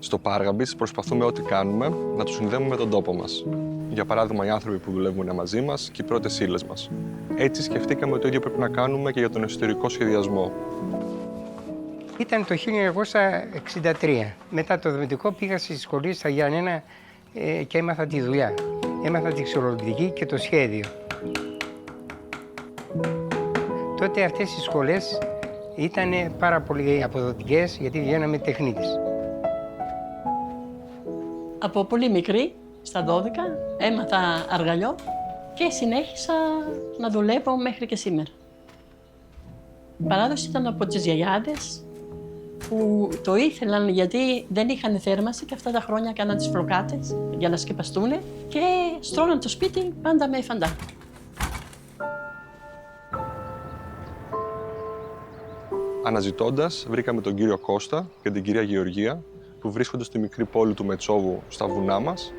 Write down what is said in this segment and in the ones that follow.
Στο Πάργαμπης προσπαθούμε ό,τι κάνουμε να το συνδέουμε με τον τόπο μας. Για παράδειγμα, οι άνθρωποι που δουλεύουν είναι μαζί μας και οι πρώτες ύλες μας. Έτσι σκεφτήκαμε ότι το ίδιο πρέπει να κάνουμε και για τον εσωτερικό σχεδιασμό. Ήταν το 1963. Μετά το δημοτικό πήγα στη σχολή στα Γιάννενα και έμαθα τη δουλειά. Έμαθα τη ξυλολιπτική και το σχέδιο. Τότε αυτές οι σχολές ήταν πάρα πολύ αποδοτικές γιατί βγαίναμε τεχνίτες. Από πολύ μικρή, στα 12, έμαθα αργαλιό και συνέχισα να δουλεύω μέχρι και σήμερα. Η παράδοση ήταν από τις γιαγιάδες που το ήθελαν γιατί δεν είχαν θέρμανση και αυτά τα χρόνια κάναν τις φλοκάτες για να σκεπαστούν και στρώναν το σπίτι πάντα με φαντά. Αναζητώντας, βρήκαμε τον κύριο Κώστα και την κυρία Γεωργία που βρίσκονται στη μικρή πόλη του Μετσόβου στα βουνά μας,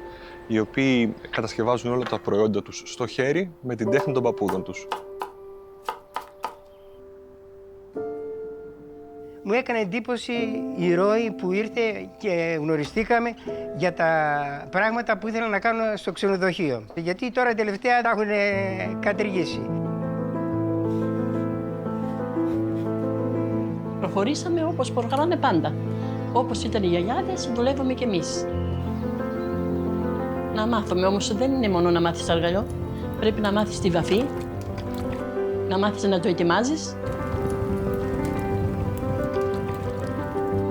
οι οποίοι κατασκευάζουν όλα τα προϊόντα τους στο χέρι με την τέχνη των παππούδων τους. Μου έκανε εντύπωση η ροή που ήρθε και γνωριστήκαμε για τα πράγματα που ήθελα να κάνω στο ξενοδοχείο. Γιατί τώρα τελευταία τα έχουν κατηργήσει. Προχωρήσαμε όπως προχωράνε πάντα. Όπως ήταν οι γιαγιάδες, δουλεύουμε κι εμείς. Να μάθουμε όμως δεν είναι μόνο να μάθεις αργαλιό. Πρέπει να μάθεις τη βαφή, να μάθεις να το ετοιμάζεις.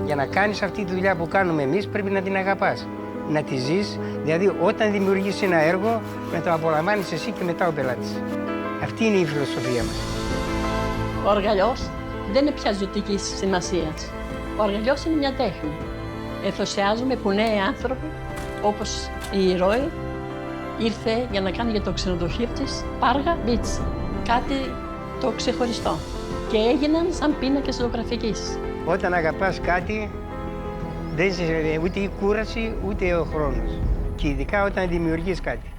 Για να κάνεις αυτή τη δουλειά που κάνουμε εμείς πρέπει να την αγαπάς, να τη ζεις, δηλαδή όταν δημιουργείς ένα έργο να το απολαμβάνεις εσύ και μετά ο πελάτης. Αυτή είναι η φιλοσοφία μας. Ο αργαλιός δεν είναι πια ζωτικής σημασίας. Ο αργαλιός είναι μια τέχνη. Ενθουσιάζουμε που νέοι άνθρωποι, όπως η Ρώη, ήρθε για να κάνει για το ξενοδοχείο της Πάργα Beach. Κάτι το ξεχωριστό. Και έγιναν σαν πίνακες ζωγραφικής. Όταν αγαπάς κάτι, δεν είσαι ούτε η κούραση ούτε ο χρόνος. Και ειδικά όταν δημιουργείς κάτι.